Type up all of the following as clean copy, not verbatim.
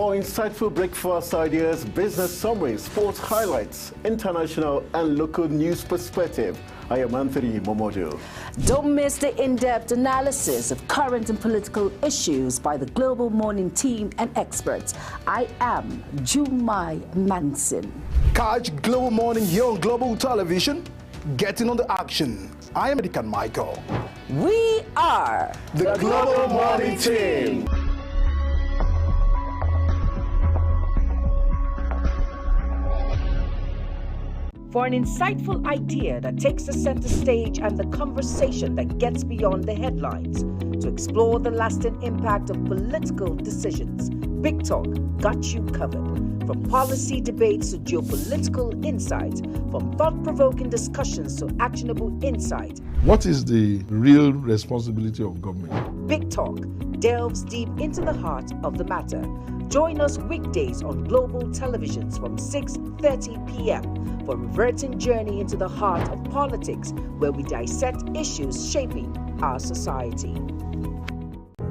For insightful breakfast ideas, business summaries, sports highlights, international and local news perspective, I am Anthony Momodu. Don't miss the in-depth analysis of current and political issues by the Global Morning team and experts. I am Jumai Manson. Catch Global Morning here on Global Television. Getting on the action. I am Edikan Michael. We are the Global Morning team. For an insightful idea that takes the center stage and the conversation that gets beyond the headlines, to explore the lasting impact of political decisions, Big Talk got you covered. From policy debates to geopolitical insights, from thought-provoking discussions to actionable insight. What is the real responsibility of government? Big Talk delves deep into the heart of the matter. Join us weekdays on Global Televisions from 6:30 p.m. for a reverting journey into the heart of politics, where we dissect issues shaping our society.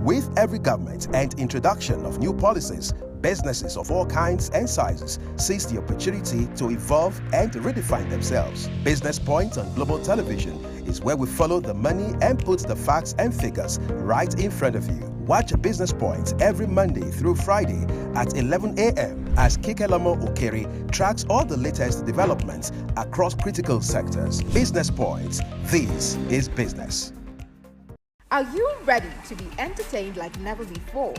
With every government and introduction of new policies, businesses of all kinds and sizes seize the opportunity to evolve and redefine themselves. Business Point on Global Television is where we follow the money and put the facts and figures right in front of you. Watch Business Point every Monday through Friday at 11 a.m. as Kikelamo Okeri tracks all the latest developments across critical sectors. Business Point, this is business. Are you ready to be entertained like never before?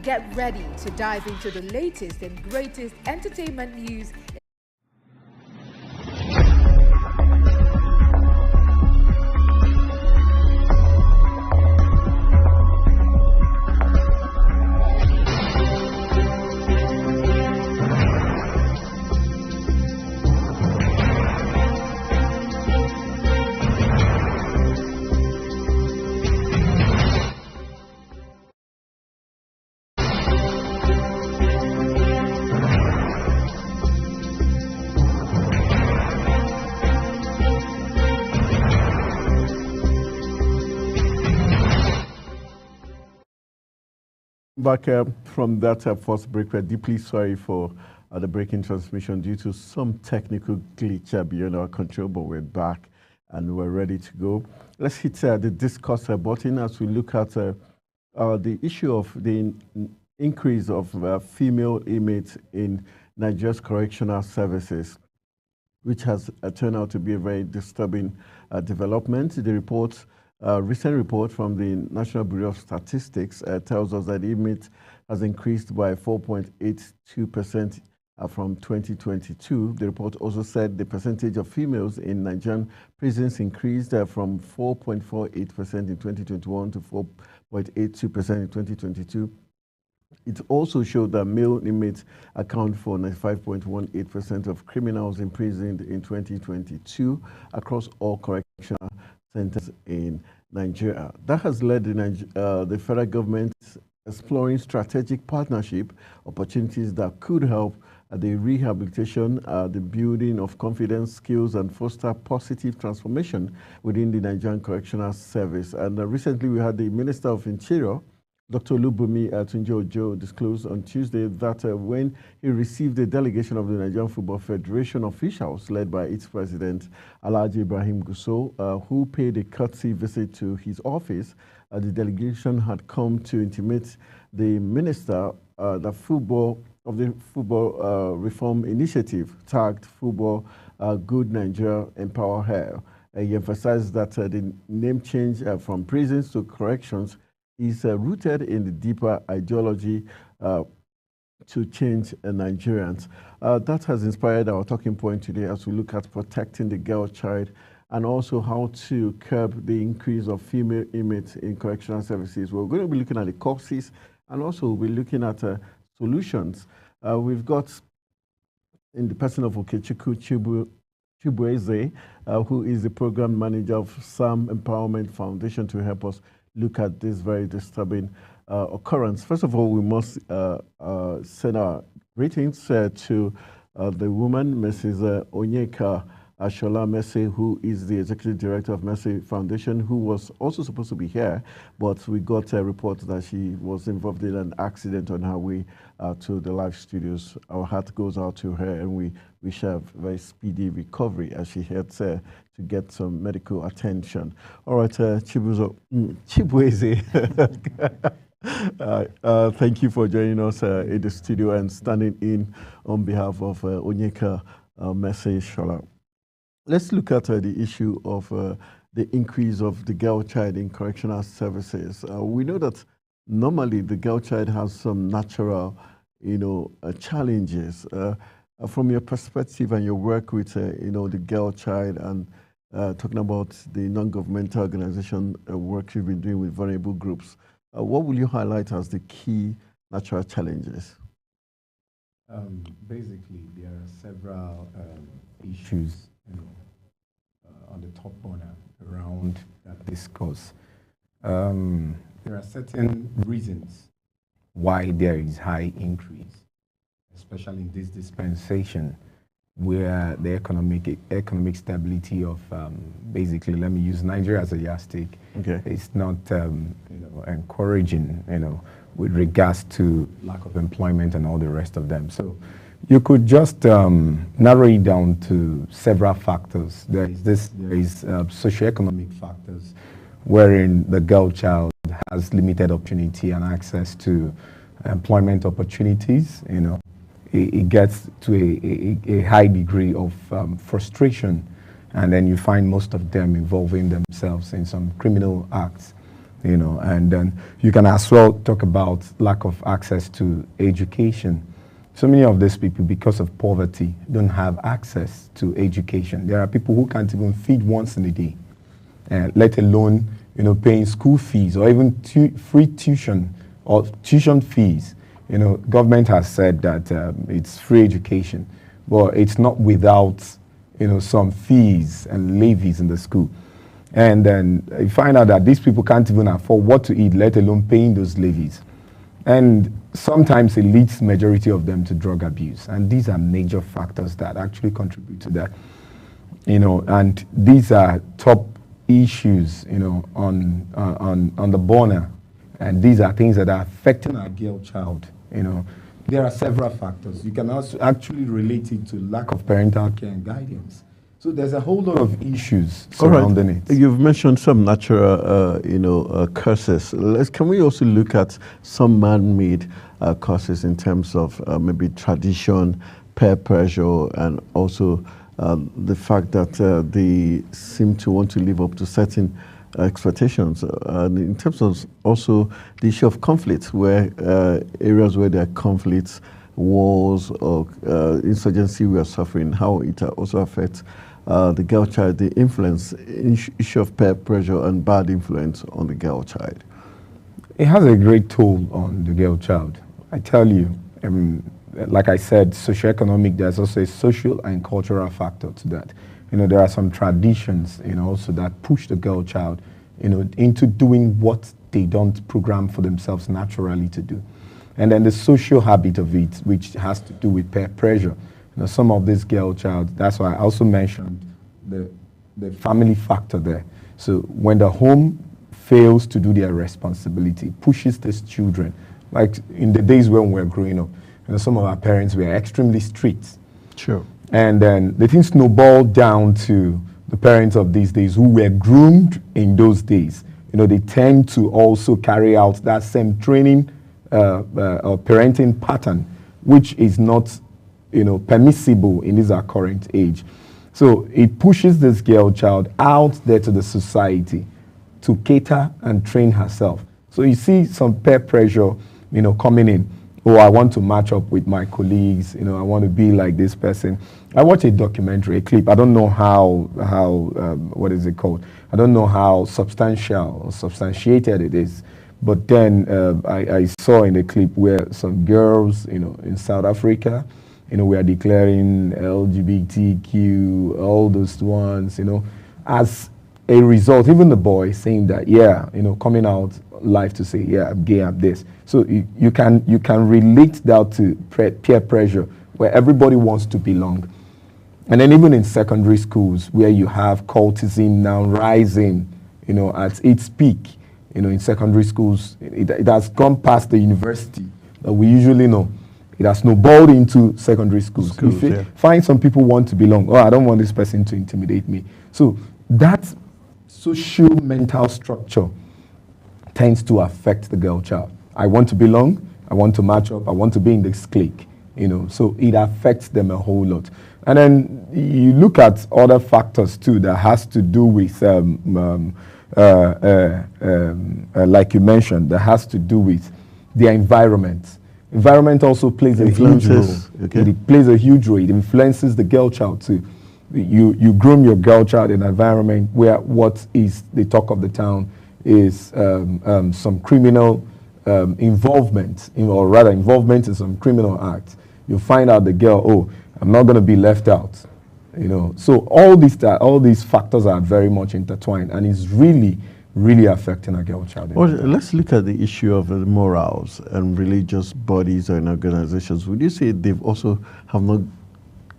Get ready to dive into the latest and greatest entertainment news. Back from that first break, we're deeply sorry for the breaking transmission due to some technical glitch beyond our control, but we're back and we're ready to go. Let's hit the discuss button as we look at the issue of the increase of female inmates in Nigeria's correctional services, which has turned out to be a very disturbing development. The report. Recent report from the National Bureau of Statistics tells us that inmates has increased by 4.82% from 2022. The report also said the percentage of females in Nigerian prisons increased from 4.48% in 2021 to 4.82% in 2022. It also showed that male inmates account for 95.18% of criminals imprisoned in 2022 across all correctional centers in Nigeria. That has led the federal government exploring strategic partnership opportunities that could help the rehabilitation, the building of confidence, skills, and foster positive transformation within the Nigerian Correctional Service. And recently we had the Minister of Interior, Dr. Olubunmi Tunji-Ojo, disclosed on Tuesday that when he received a delegation of the Nigerian Football Federation officials led by its president, Alhaji Ibrahim Gusau, who paid a courtesy visit to his office, the delegation had come to intimate the minister the football reform initiative tagged Football Good Nigeria Empower Her. He emphasized that the name change from prisons to corrections is rooted in the deeper ideology to change Nigerians. That has inspired our talking point today as we look at protecting the girl child and also how to curb the increase of female inmates in correctional services. We're going to be looking at the causes and also we'll be looking at solutions. We've got in the person of Okechukwu Chibueze, who is the program manager of SAM Empowerment Foundation, to help us look at this very disturbing occurrence. First of all, we must send our greetings to the woman, Mrs. Onyeka Shola Messe, who is the executive director of Messe Foundation, who was also supposed to be here, but we got a report that she was involved in an accident on her way to the live studios. Our heart goes out to her, and we wish her a very speedy recovery as she heads to get some medical attention. All right, Chibueze, thank you for joining us in the studio and standing in on behalf of Onyeka Messe Shola. Let's look at the issue of the increase of the girl child in correctional services. We know that normally the girl child has some natural, challenges. From your perspective and your work with, the girl child and talking about the non-governmental organization work you've been doing with vulnerable groups, what will you highlight as the key natural challenges? Basically, there are several issues on the top burner around that discourse. There are certain reasons why there is high increase, especially in this dispensation, where the economic stability of basically, let me use Nigeria as a yardstick. Okay. It's not encouraging, with regards to lack of employment and all the rest of them. So you could just narrow it down to several factors. There is socioeconomic factors, wherein the girl child has limited opportunity and access to employment opportunities. It gets to a high degree of frustration, and then you find most of them involving themselves in some criminal acts, and then you can as well talk about lack of access to education. So many of these people, because of poverty, don't have access to education. There are people who can't even feed once in a day, let alone paying school fees or even free tuition or tuition fees. Government has said that it's free education, but it's not without some fees and levies in the school. And then you find out that these people can't even afford what to eat, let alone paying those levies. And sometimes it leads majority of them to drug abuse. And these are major factors that actually contribute to that. And these are top issues, on the burner. And these are things that are affecting our girl child. There are several factors. You can also actually relate it to lack of parental care and guidance. So there's a whole lot of issues surrounding it. You've mentioned some natural, causes. Can we also look at some man-made causes in terms of maybe tradition, peer pressure, and also the fact that they seem to want to live up to certain expectations, and in terms of also the issue of conflict, where areas where there are conflicts, wars, or insurgency we are suffering, how it also affects the girl child, the influence, issue of peer pressure and bad influence on the girl child. It has a great toll on the girl child. I tell you, like I said, socioeconomic, there's also a social and cultural factor to that. There are some traditions, also that push the girl child, into doing what they don't program for themselves naturally to do. And then the social habit of it, which has to do with peer pressure. Some of this girl child, that's why I also mentioned the family factor there. So when the home fails to do their responsibility, pushes these children, like in the days when we were growing up, some of our parents were extremely strict. Sure. And then the thing snowballed down to the parents of these days who were groomed in those days. They tend to also carry out that same training or parenting pattern, which is not, permissible in this our current age. So it pushes this girl child out there to the society to cater and train herself. So you see some peer pressure, coming in. Oh, I want to match up with my colleagues. I want to be like this person. I watched a documentary, a clip. I don't know how what is it called? I don't know how substantiated it is. But then I saw in the clip where some girls, in South Africa, we are declaring LGBTQ, all those ones, as a result, even the boy saying that, coming out live to say, I'm gay, I'm this. So you can relate that to peer pressure, where everybody wants to belong. And then even in secondary schools where you have cultism now rising, at its peak, in secondary schools, it has gone past the university that we usually know. It has snowballed into secondary schools. Find some people want to belong. Oh, I don't want this person to intimidate me. So that social mental structure tends to affect the girl child. I want to belong. I want to match up. I want to be in this clique. So it affects them a whole lot. And then you look at other factors too that has to do with, like you mentioned, that has to do with their environment. Environment also plays a huge role. Okay. It plays a huge role. It influences the girl child too. You groom your girl child in an environment where what is the talk of the town is some criminal involvement, or rather involvement in some criminal act. You find out the girl, oh, I'm not going to be left out. So all these factors are very much intertwined, and it's really affecting a girl child. Well, let's look at the issue of morals and religious bodies and organizations. Would you say they've also have not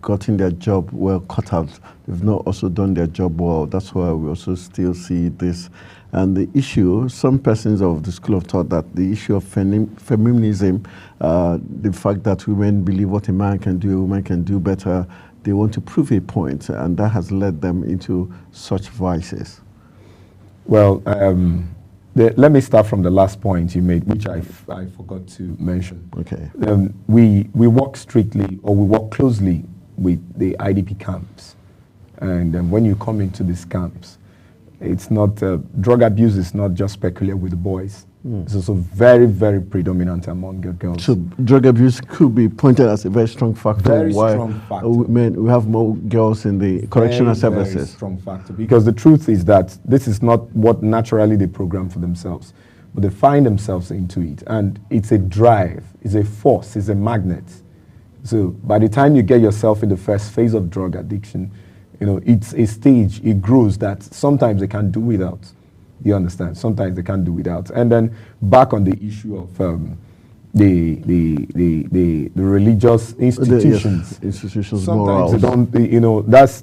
gotten their job well cut out? They've not also done their job well. That's why we also still see this. And the issue, some persons of the school of thought that the issue of feminism, the fact that women believe what a man can do, a woman can do better, they want to prove a point, and that has led them into such vices. Well, let me start from the last point you made, which I forgot to mention. Okay. We work strictly, or we work closely with the IDP camps. And when you come into these camps, it's not, drug abuse is not just peculiar with the boys. It's also very, very predominant among the girls. So drug abuse could be pointed as a very strong factor why we have more girls in the correctional services. Very strong factor, because the truth is that this is not what naturally they program for themselves, but they find themselves into it, and it's a drive, it's a force, it's a magnet. So by the time you get yourself in the first phase of drug addiction, it's a stage, it grows that sometimes they can't do without. You understand? Sometimes they can't do without. And then back on the issue of the religious institutions. Yes, institutions, sometimes morals. they don't, that's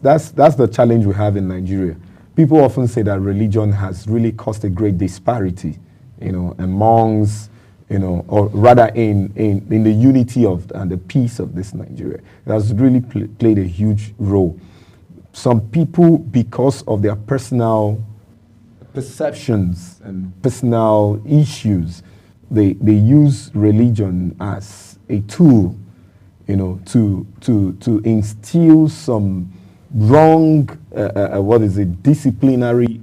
the challenge we have in Nigeria. People often say that religion has really caused a great disparity, amongst, or rather in the unity of and the peace of this Nigeria. It has really played a huge role. Some people, because of their personal perceptions and personal issues, they use religion as a tool, to instill some wrong, disciplinary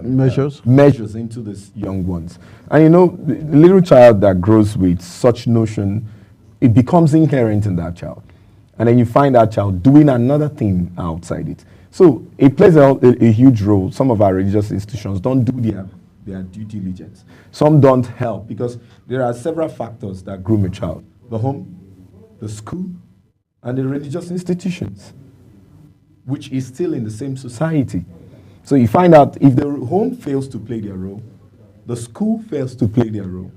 measures into these young ones. And the little child that grows with such notion, it becomes inherent in that child. And then you find that child doing another thing outside it. So it plays a huge role. Some of our religious institutions don't do their due diligence. Some don't help, because there are several factors that groom a child: the home, the school, and the religious institutions, which is still in the same society. So you find out if the home fails to play their role, the school fails to play their role,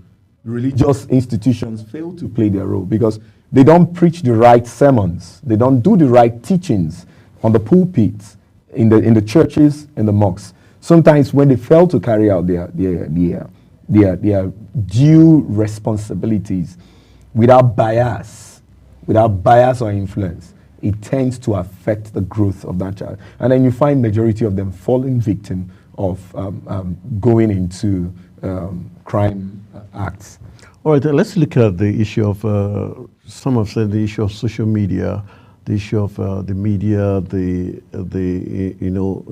religious institutions fail to play their role, because they don't preach the right sermons, they don't do the right teachings on the pulpits, in the churches, in the mosques. Sometimes when they fail to carry out their due responsibilities without bias or influence, it tends to affect the growth of that child. And then you find majority of them falling victim of going into crime acts. All right, let's look at the issue of, some have said the issue of social media, the issue of the media, the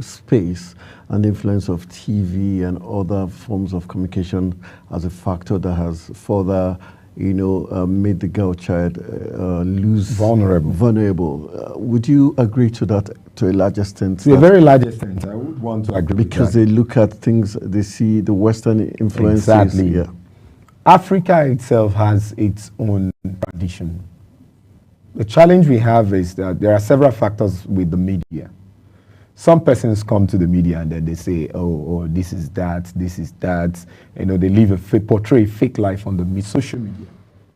space, and the influence of TV and other forms of communication as a factor that has further, made the girl child vulnerable. Would you agree to that to a large extent? To a very large extent, I would want to agree. Because they look at things, they see the Western influences. Exactly. Yeah. Africa itself has its own tradition. The challenge we have is that there are several factors with the media. Some persons come to the media and then they say, oh, this is that. They portray a fake life on the social media.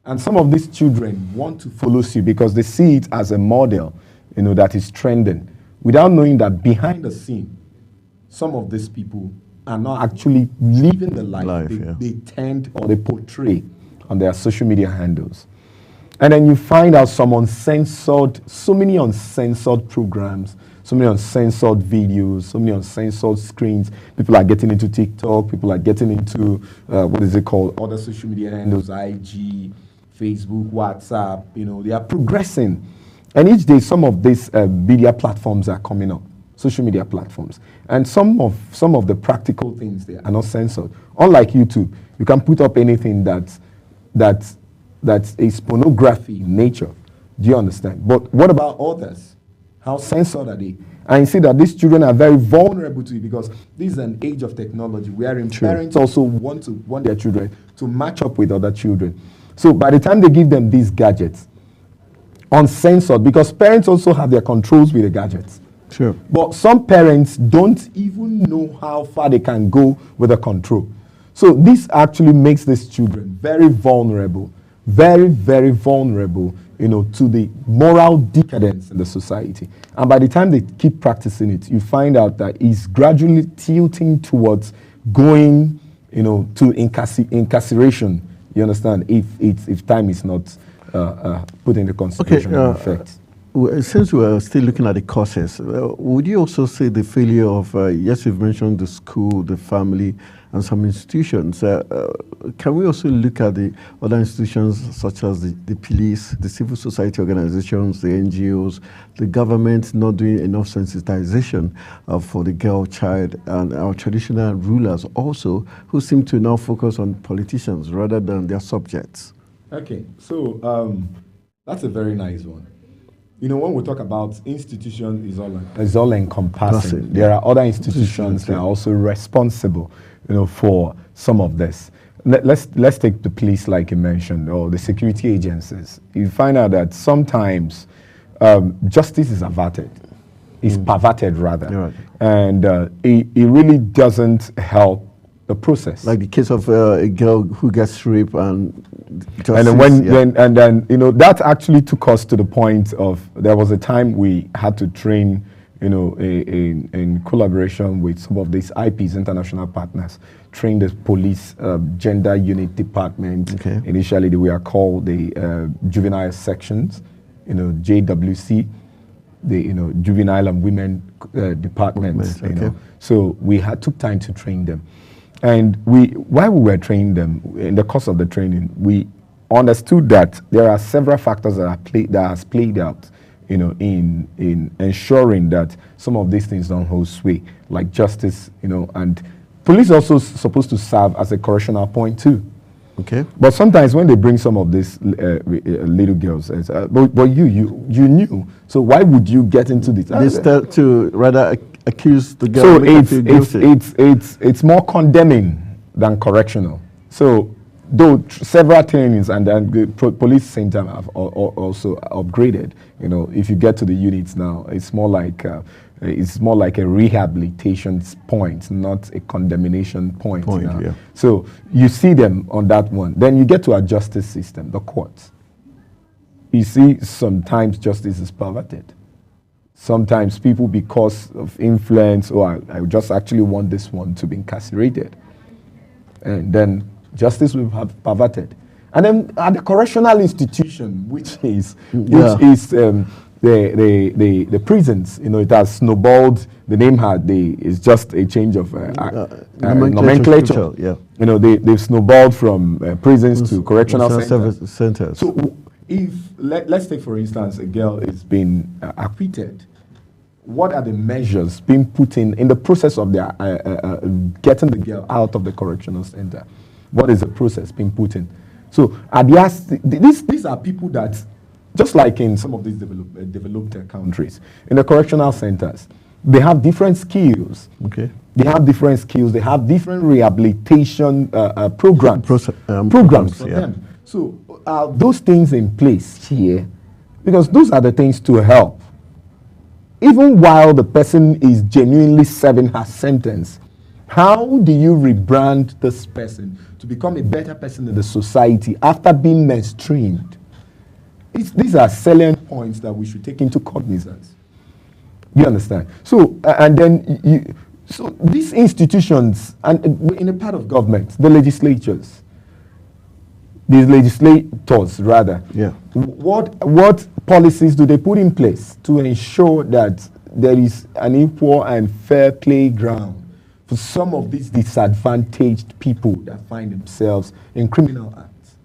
And some of these children want to follow suit because they see it as a model, that is trending, without knowing that behind the scene, some of these people are not actually living the life they tend or they portray on their social media handles. And then you find out so many uncensored programs, so many uncensored videos, so many uncensored screens. People are getting into TikTok, people are getting into, other social media handles, IG, Facebook, WhatsApp, they are progressing. And each day, some of these media platforms are coming up, social media platforms. And some of the practical things there are not censored. Unlike YouTube, you can put up anything that is pornography in nature. Do you understand? But what about others? How censored are they? And you see that these children are very vulnerable to it because this is an age of technology wherein parents also want their children to match up with other children. So by the time they give them these gadgets, uncensored, because parents also have their controls with the gadgets. Sure. But some parents don't even know how far they can go with the control. So this actually makes these children very vulnerable, very, very vulnerable, to the moral decadence in the society. And by the time they keep practicing it, you find out that it's gradually tilting towards going, to incarceration. You understand? If time is not put in the consideration of effect. Since we're still looking at the causes, would you also say the failure of, yes, you've mentioned the school, the family, and some institutions. Can we also look at the other institutions such as the police, the civil society organizations, the NGOs, the government not doing enough sensitization for the girl child, and our traditional rulers also, who seem to now focus on politicians rather than their subjects? Okay, so that's a very nice one. When we talk about institutions, it's all encompassing. There are other institutions that are also responsible, for some of this. Let's take the police, like you mentioned, or the security agencies. You find out that sometimes justice is averted, is perverted rather, right. And it really doesn't help the process. Like the case of a girl who gets raped and then that actually took us to the point of there was a time we had to train, in collaboration with some of these IPs, international partners, train the police gender unit department. Okay. Initially, they were called the juvenile sections, JWC, the juvenile and women departments. Okay. So we took time to train them. And while we were training them, in the course of the training, we understood that there are several factors that has played out, in ensuring that some of these things don't hold sway, like justice, and police also supposed to serve as a correctional point too. Okay. But sometimes when they bring some of these little girls, but you knew, so why would you get into this? This to rather accuse the girl. So it's more condemning than correctional. So though several trainings and then the police same time have also upgraded. If you get to the units now, it's more like a rehabilitation point, not a condemnation point. Yeah. So you see them on that one. Then you get to our justice system, the courts. You see, sometimes justice is perverted. Sometimes people, because of influence, I just actually want this one to be incarcerated. And then justice will have perverted. And then at the correctional institution, which is the prisons, it has snowballed. The name is just a change of nomenclature. Yeah. They've snowballed from prisons to correctional centers. So if let's take for instance a girl is being acquitted, what are the measures being put in the process of their getting the girl out of the correctional center? What is the process being put in? So these are people that, just like in some of these developed countries, in the correctional centers, they have different skills. Okay. They have different skills. They have different rehabilitation programs for them. So are those things in place here? Because those are the things to help. Even while the person is genuinely serving her sentence, How do you rebrand this person to become a better person in the society after being mainstreamed? These are salient points that we should take into cognizance. You understand? So, and then, so these institutions, and in a part of government, the legislatures, these legislators rather, Yeah. what policies do they put in place to ensure that there is an equal and fair playground for some of these disadvantaged people that find themselves in criminal acts?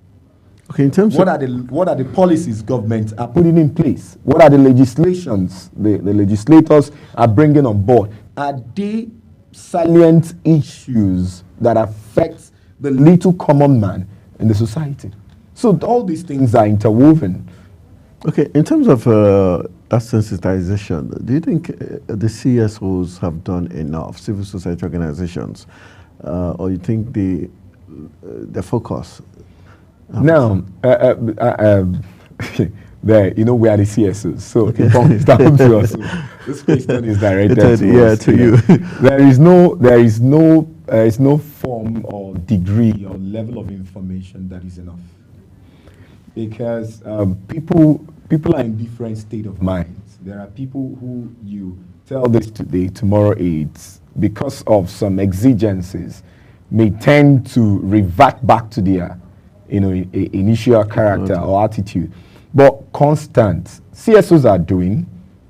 Okay, in terms What of are the policies government are putting in place? What are the legislations the legislators are bringing on board? Are they salient issues that affect the little common man in the society? So all these things are interwoven. Okay, in terms of that sensitization, do you think the CSOs have done enough, civil society organizations, or you think the focus? Now, there, you know, we are the CSOs, so it comes down to us. This question is directed to us. To you. There is no form or degree or level of information that is enough, because people are in different state of minds. There are people who you tell this today, tomorrow it's because of some exigencies may tend to revert back to their initial character or attitude. But constant, CSOs are doing,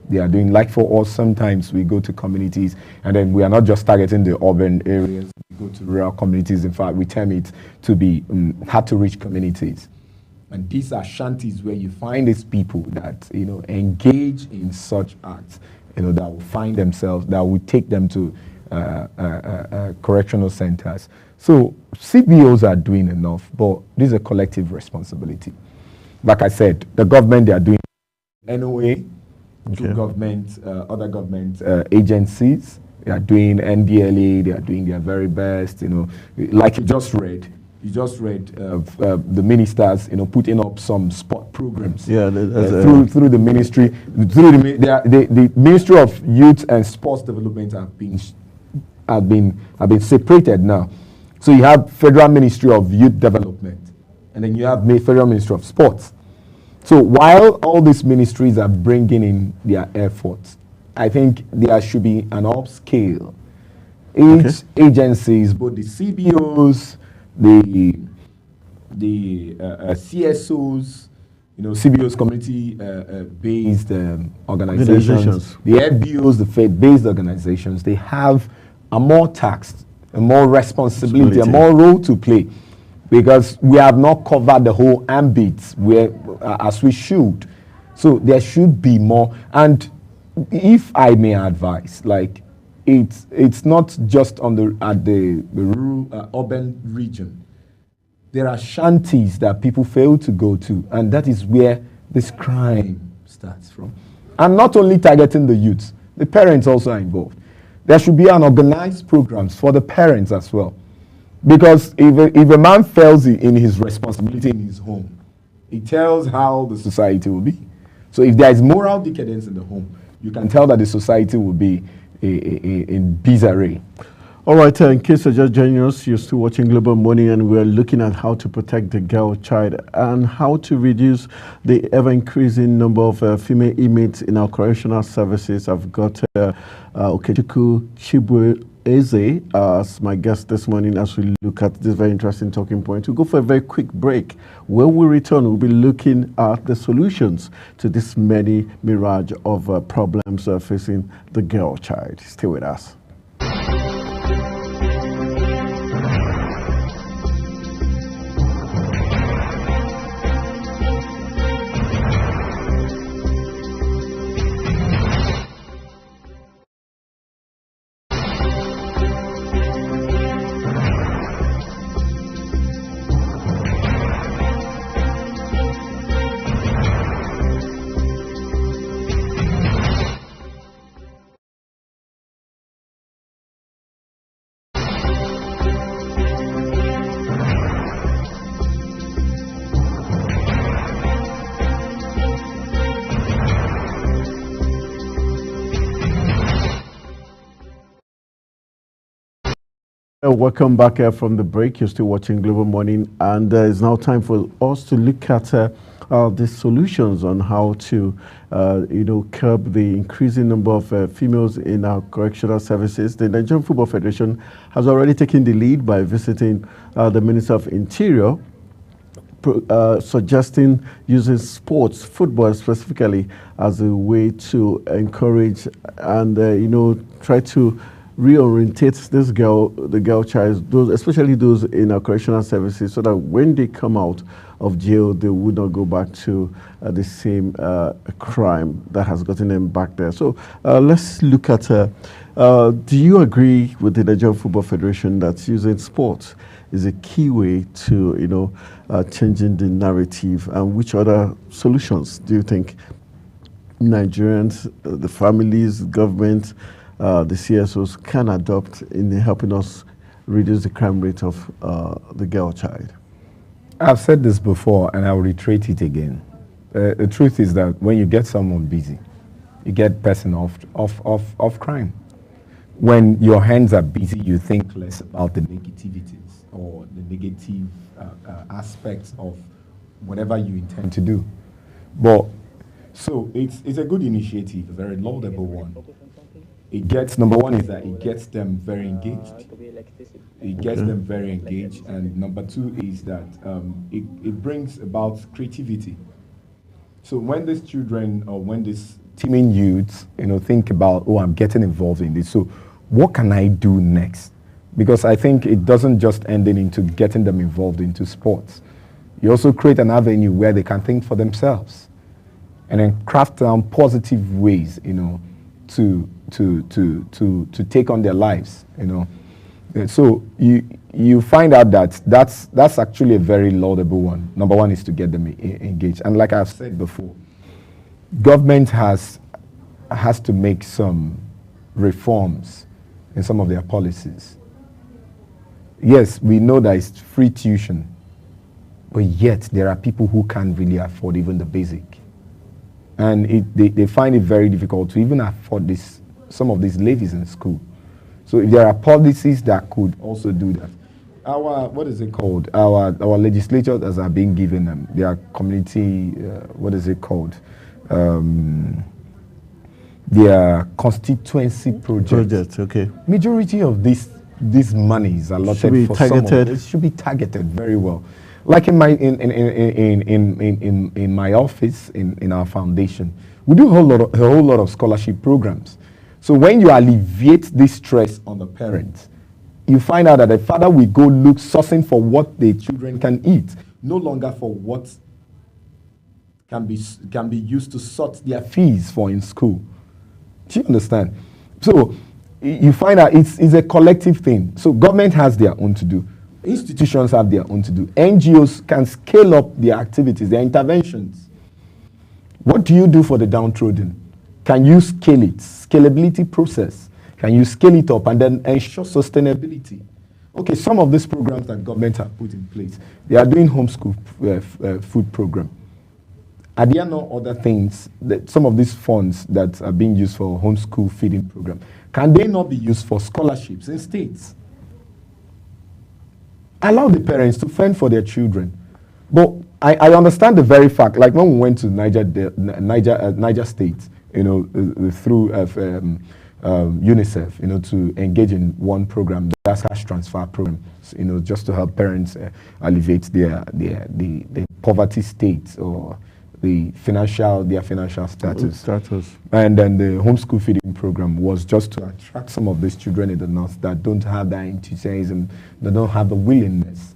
like for us, sometimes we go to communities and then we are not just targeting the urban areas, we go to rural communities. In fact, we term it to be hard to reach communities. And these are shanties where you find these people that, engage in such acts, that will find themselves, that will take them to correctional centers. So CBOs are doing enough, but this is a collective responsibility. Like I said, the government, they are doing NOA, through government, other government agencies. They are doing NDLA, they are doing their very best, like you just read the ministers, putting up some sport programs. Yeah, through the ministry, the Ministry of Youth and Sports Development have been separated now. So you have Federal Ministry of Youth Development, and then you have Federal Ministry of Sports. So while all these ministries are bringing in their efforts, I think there should be an upscale. Each agencies, both the CBOs, the CSOs, CBOs, community-based organizations, the FBOs, the faith-based organizations, they have a more taxed, a more responsibility, a more role to play, because we have not covered the whole ambit as we should. So there should be more. And if I may advise, like it's not just on the rural urban region. There are shanties that people fail to go to, and that is where this crime starts from. And not only targeting the youths, the parents also are involved. There should be an organized programs for the parents as well. Because if a man fails in his responsibility in his home, it tells how the society will be. So if there is moral decadence in the home, you can tell that the society will be in disarray. All right, in case you're just joining us, you're still watching Global Morning, and we're looking at how to protect the girl child and how to reduce the ever-increasing number of female inmates in our correctional services. I've got Okechukwu Chibueze as my guest this morning as we look at this very interesting talking point. We'll go for a very quick break. When we return, we'll be looking at the solutions to this many mirage of problems facing the girl child. Stay with us. Welcome back from the break. You're still watching Global Morning, and it's now time for us to look at the solutions on how to, curb the increasing number of females in our correctional services. The Nigerian Football Federation has already taken the lead by visiting the Minister of Interior, suggesting using sports, football specifically, as a way to encourage and try to reorientate the girl child, especially those in our correctional services, so that when they come out of jail, they would not go back to the same crime that has gotten them back there. So let's look at, do you agree with the Nigerian Football Federation that using sports is a key way to, changing the narrative? And which other solutions do you think Nigerians, the families, government, the CSOs can adopt in helping us reduce the crime rate of the girl child? I've said this before, and I'll reiterate it again. The truth is that when you get someone busy, you get person off crime. When your hands are busy, you think less about the negativities or the negative aspects of whatever you intend to do. But so it's a good initiative, a very laudable one. It gets, number one is that it gets them very engaged. It gets them very engaged. And number two is that it brings about creativity. So when these children or when these teeming youths, think about, oh, I'm getting involved in this. So what can I do next? Because I think it doesn't just end into getting them involved into sports. You also create an avenue where they can think for themselves and then craft down positive ways, to take on their lives, So you find out that that's actually a very laudable one. Number one is to get them engaged. And like I've said before, government has to make some reforms in some of their policies. Yes, we know that it's free tuition, but yet there are people who can't really afford even the basic. And they find it very difficult to even afford some of these levies in school. So if there are policies that could also do that, our legislatures as are being given them, their community, their constituency projects. Okay. Majority of these monies allotted should be targeted. It should be targeted very well. Like in my office, in our foundation, we do a whole lot of scholarship programs. So when you alleviate this stress on the parents, you find out that the father will go look sourcing for what the children can eat, no longer for what can be used to sort their fees for in school. Do you understand? So you find out it's a collective thing. So government has their own to do. Institutions have their own to do. NGOs can scale up their activities, their interventions. What do you do for the downtrodden? Can you scale it? Scalability process. Can you scale it up and then ensure sustainability? Okay, some of these programs that government have put in place, they are doing homeschool food program. Are there no other things, that some of these funds that are being used for homeschool feeding program, can they not be used for scholarships in states? Allow the parents to fend for their children. But I understand the very fact, like when we went to Niger State, through UNICEF, to engage in one program, that's cash transfer program, just to help parents alleviate the poverty state or their financial status. And then the homeschool feeding program was just to attract some of these children in the north that don't have that enthusiasm, that don't have the willingness,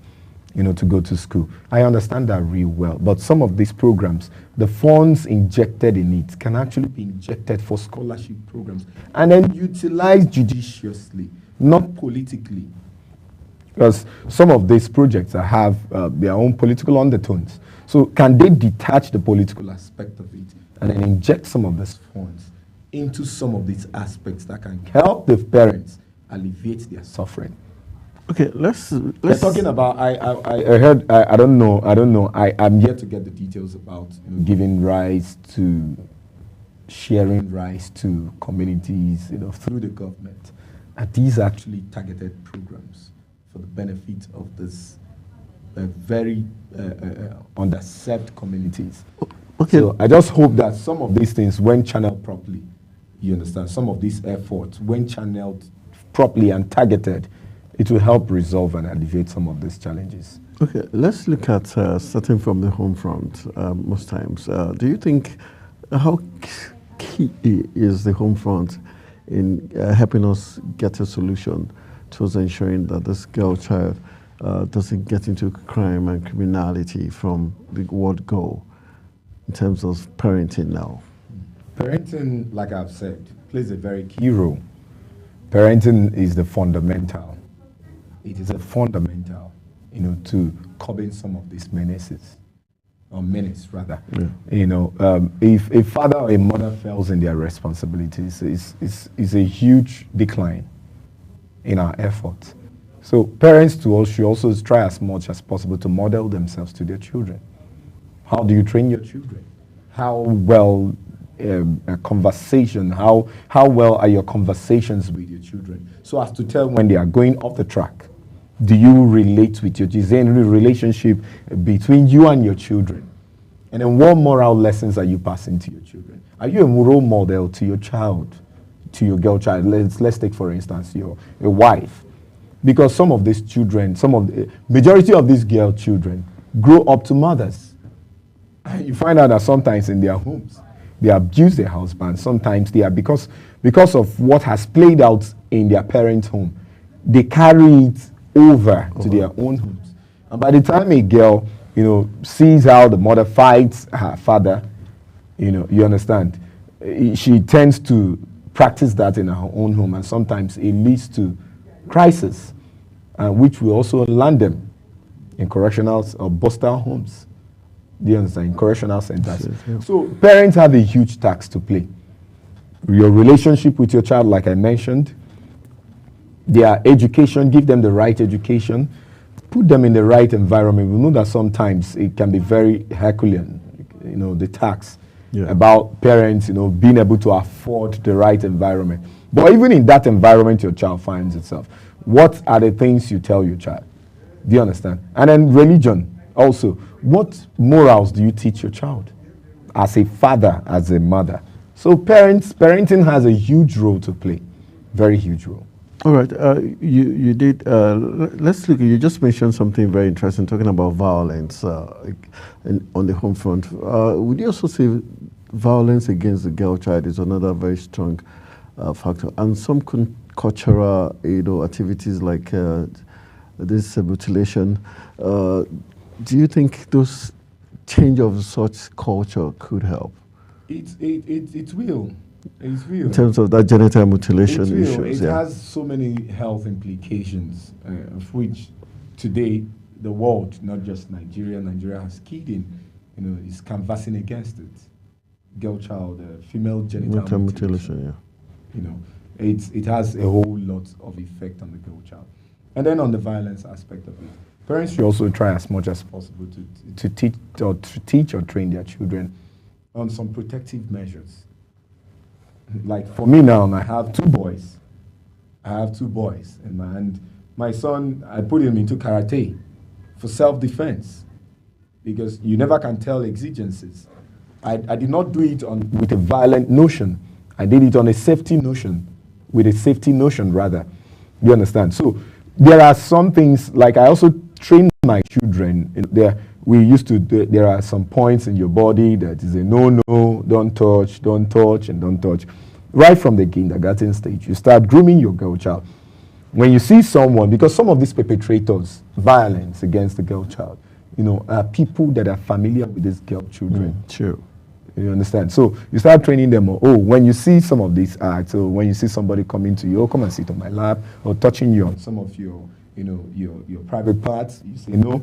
to go to school. I understand that real well. But some of these programs, the funds injected in it can actually be injected for scholarship programs and then utilized judiciously, not politically. Because some of these projects have their own political undertones. So can they detach the political aspect of it and then inject some of these funds into some of these aspects that can help the parents alleviate their suffering? Okay, let's talking about. I heard. I don't know. I'm yet to get the details about giving rights to, sharing rights to communities, through the government. Are these actually targeted programs? for the benefit of this very underserved communities. Okay. So I just hope that some of these things, when channeled properly, you understand, some of these efforts, when channeled properly and targeted, it will help resolve and alleviate some of these challenges. Okay, let's look at starting from the home front most times. Do you think how key is the home front in helping us get a solution towards ensuring that this girl child doesn't get into crime and criminality from the word go in terms of parenting now? Parenting, like I've said, plays a very key role. Parenting is the fundamental. It is a fundamental, to curbing some of these menaces, or menace rather. Yeah. If a father or a mother fails in their responsibilities, it's a huge decline in our efforts. So parents should also try as much as possible to model themselves to their children. How do you train your children? How well a conversation, how well are your conversations with your children, so as to tell when they are going off the track? Do you relate with your children? Is there any relationship between you and your children? And then what moral lessons are you passing to your children? Are you a role model to your child, to your girl child? Let's take, for instance, your wife. Because some of these children, majority of these girl children grow up to mothers. You find out that sometimes in their homes, they abuse their husbands. Sometimes they are, because of what has played out in their parents' home, they carry it over to their own homes. And by the time a girl, sees how the mother fights her father, you understand, she tends to practice that in her own home, and sometimes it leads to crisis, which will also land them in correctional or bostal homes. Do you understand? In correctional centers. Yes. So parents have a huge task to play. Your relationship with your child, like I mentioned, their education, give them the right education, put them in the right environment. We know that sometimes it can be very Herculean, the task about parents, being able to afford the right environment. But even in that environment your child finds itself, what are the things you tell your child? Do you understand? And then religion also. What morals do you teach your child as a father, as a mother? So parenting has a huge role to play, very huge role. All right, you did, let's look, you just mentioned something very interesting, talking about violence on the home front. Would you also say violence against the girl child is another very strong factor? And some cultural, activities like this mutilation, do you think those change of such culture could help? It will. It will. In terms of that genital mutilation issues. It has so many health implications, of which today the world, not just Nigeria has keyed in, is canvassing against it. Girl child, female genital mutilation. It has a whole lot of effect on the girl child. And then on the violence aspect of it, parents should also try as much as possible to teach or train their children on some protective measures. Like for me now, I have two boys. And my son, I put him into karate for self-defense, because you never can tell exigencies. I did not do it with a violent notion. I did it on a safety notion, with a safety notion rather. You understand? So there are some things, like I also train my children. There are some points in your body that is a no, don't touch, and don't touch. Right from the kindergarten stage, you start grooming your girl child. When you see someone, because some of these perpetrators, violence against the girl child, are people that are familiar with these girl children. Sure. You understand? So you start training them, when you see some of these acts, or when you see somebody coming to you, come and sit on my lap, or touching you on some of your private parts, you say no.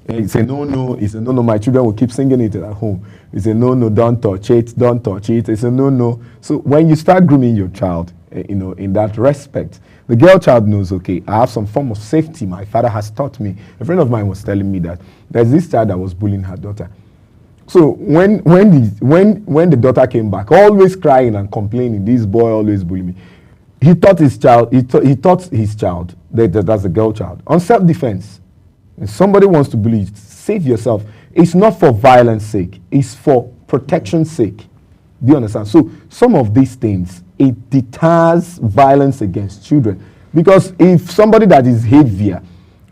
It's a no. It's a no. My children will keep singing it at home. It's a no. Don't touch it. Don't touch it. It's a no. So when you start grooming your child, in that respect, the girl child knows, okay, I have some form of safety. My father has taught me. A friend of mine was telling me that there's this child that was bullying her daughter. So when the daughter came back, always crying and complaining, this boy always bullying me. he taught his child, that's a girl child, on self-defense. If somebody wants to bully you, save yourself. It's not for violence sake, it's for protection's sake. Do you understand? So some of these things, it deters violence against children. Because if somebody that is heavier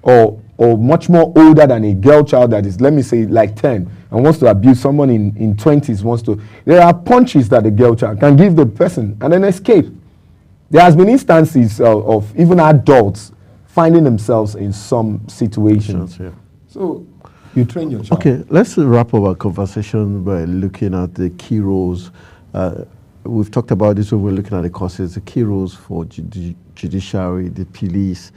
or much more older than a girl child that is, let me say, like 10 and wants to abuse someone in 20s, there are punches that a girl child can give the person and then escape. There has been instances of even adults finding themselves in some situations. Yeah. So you train your child. Okay, let's wrap up our conversation by looking at the key roles. We've talked about this when we're looking at the causes, the key roles for judiciary, the police,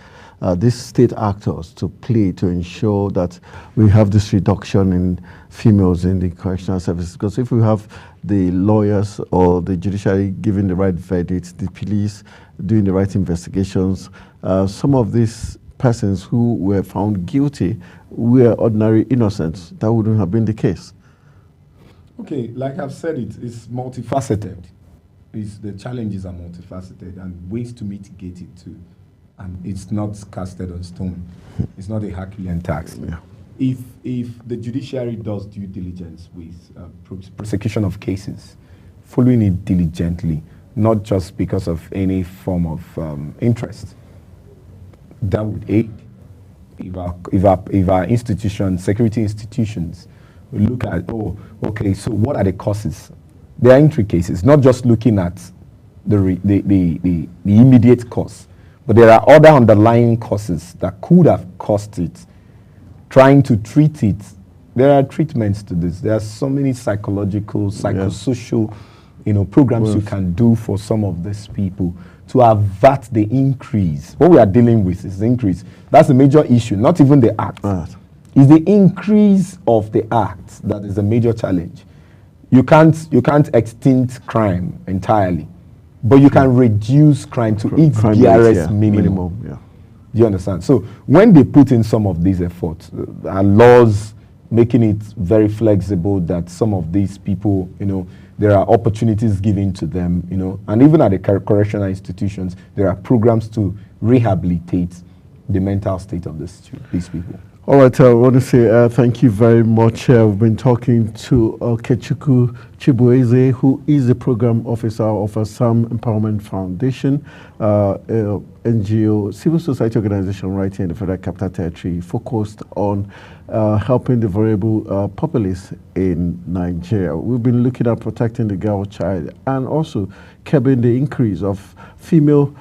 these state actors to play to ensure that we have this reduction in females in the correctional services. Because if we have the lawyers or the judiciary giving the right verdict, the police doing the right investigations, some of these persons who were found guilty were ordinary innocents. That wouldn't have been the case. Okay, like I've said, it's multifaceted. The challenges are multifaceted and ways to mitigate it too. And it's not casted on stone. It's not a Herculean task. Yeah. If the judiciary does due diligence with prosecution of cases, following it diligently, not just because of any form of interest, that would aid. If our institutions, security institutions, will look at, okay, so what are the causes? There are intricacies, not just looking at the immediate cause, but there are other underlying causes that could have caused it. Trying to treat it, there are treatments to this. There are so many psychological, psychosocial, programs you can do for some of these people to avert the increase. What we are dealing with is the increase. That's a major issue, not even the act. It's the increase of the act that is a major challenge. You can't extinct crime entirely, but you can reduce crime to its DRS minimum. Yeah. Do you understand? So when they put in some of these efforts, and laws making it very flexible that some of these people, there are opportunities given to them, and even at the correctional institutions, there are programs to rehabilitate the mental state of these people. All right, I want to say thank you very much. We've been talking to Okechukwu Chibueze, who is the program officer of Assam Empowerment Foundation, NGO, civil society organization right here in the Federal Capital Territory, focused on helping the vulnerable populace in Nigeria. We've been looking at protecting the girl child and also curbing the increase of female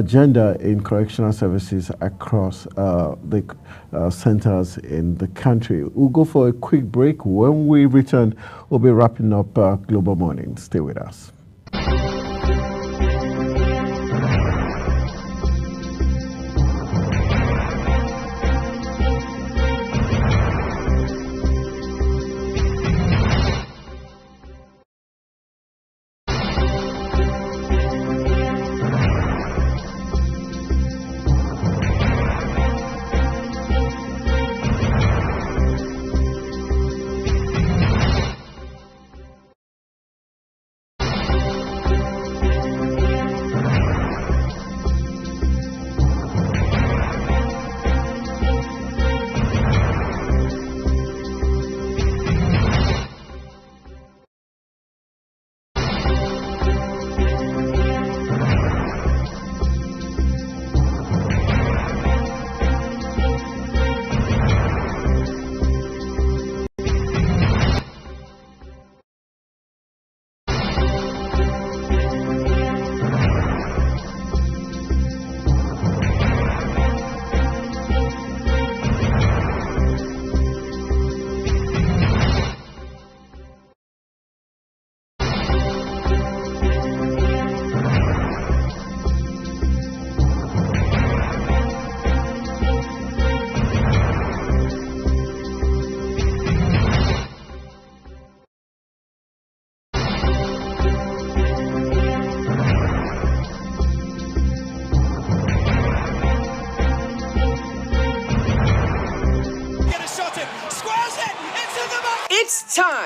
gender in correctional services across the centers in the country. We'll go for a quick break. When we return, we'll be wrapping up Global Morning. Stay with us.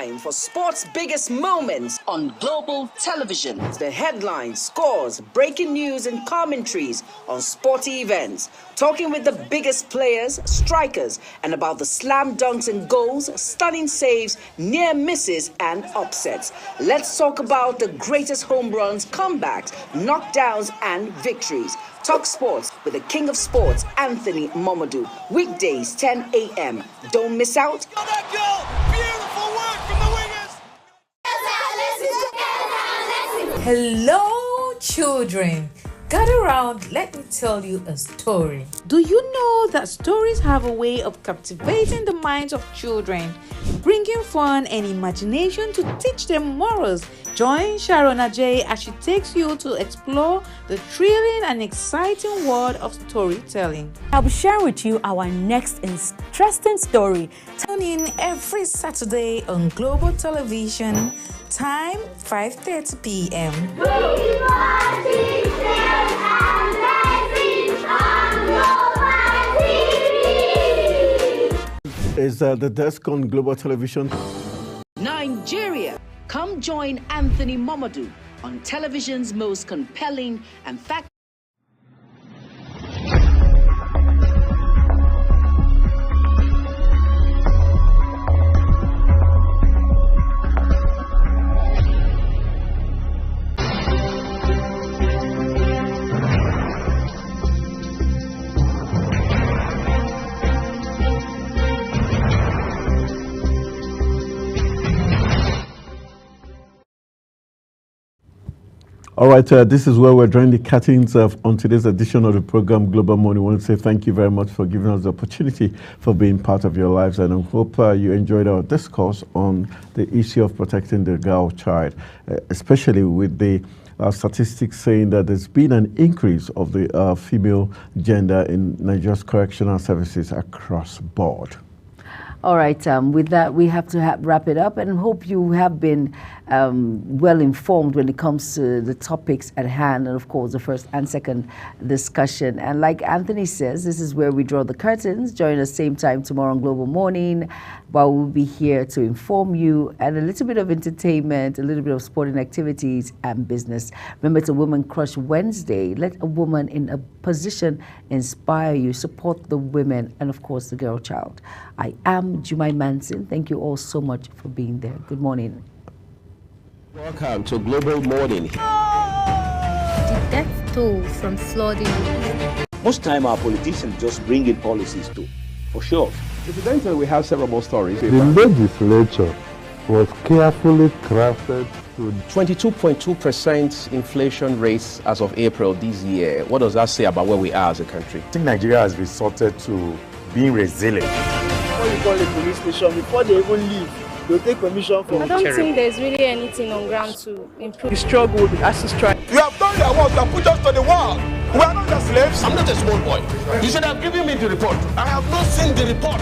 time for sports' biggest moments on global television. The headlines, scores, breaking news and commentaries on sporty events. Talking with the biggest players, strikers, and about the slam dunks and goals, stunning saves, near misses and upsets. Let's talk about the greatest home runs, comebacks, knockdowns and victories. Talk sports with the king of sports, Anthony Momodu. Weekdays, 10 a.m. Don't miss out. Beautiful work from the wingers. Hello, children. Gather around, let me tell you a story. Do you know that stories have a way of captivating the minds of children, bringing fun and imagination to teach them morals? Join Sharon Ajay as she takes you to explore the thrilling and exciting world of storytelling. I'll be sharing with you our next interesting story. Tune in every Saturday on Global Television, time 5:30 p.m. Is the desk on Global Television? Nigeria. Come join Anthony Momodu on television's most compelling and fact. All right, this is where we're drawing the curtains on today's edition of the program Global Morning. I want to say thank you very much for giving us the opportunity for being part of your lives, and I hope you enjoyed our discourse on the issue of protecting the girl child, especially with the statistics saying that there's been an increase of the female gender in Nigeria's correctional services across board. All right, with that, we have to wrap it up, and hope you have been well informed when it comes to the topics at hand, and of course the first and second discussion. And like Anthony says, this is where we draw the curtains. Join us same time tomorrow on Global Morning, while we'll be here to inform you, and a little bit of entertainment, a little bit of sporting activities and business. Remember, it's a Woman Crush Wednesday. Let a woman in a position inspire you, support the women, and of course the girl child. I am Jumai Manson. Thank you all so much for being there. Good morning. Welcome to Global Morning. The death toll from flooding. Most time our politicians just bring in policies too, for sure. Incidentally, we have several more stories. The legislature was carefully crafted to 22.2% inflation rate as of April this year. What does that say about where we are as a country? I think Nigeria has resorted to being resilient. Before you call the police station, before they even leave, they'll take permission from I don't think there's really anything on ground to improve. The struggle, the ASU strike. You have done your work and put us to the wall. We are not the slaves. I'm not a small boy. You should have given me the report. I have not seen the report.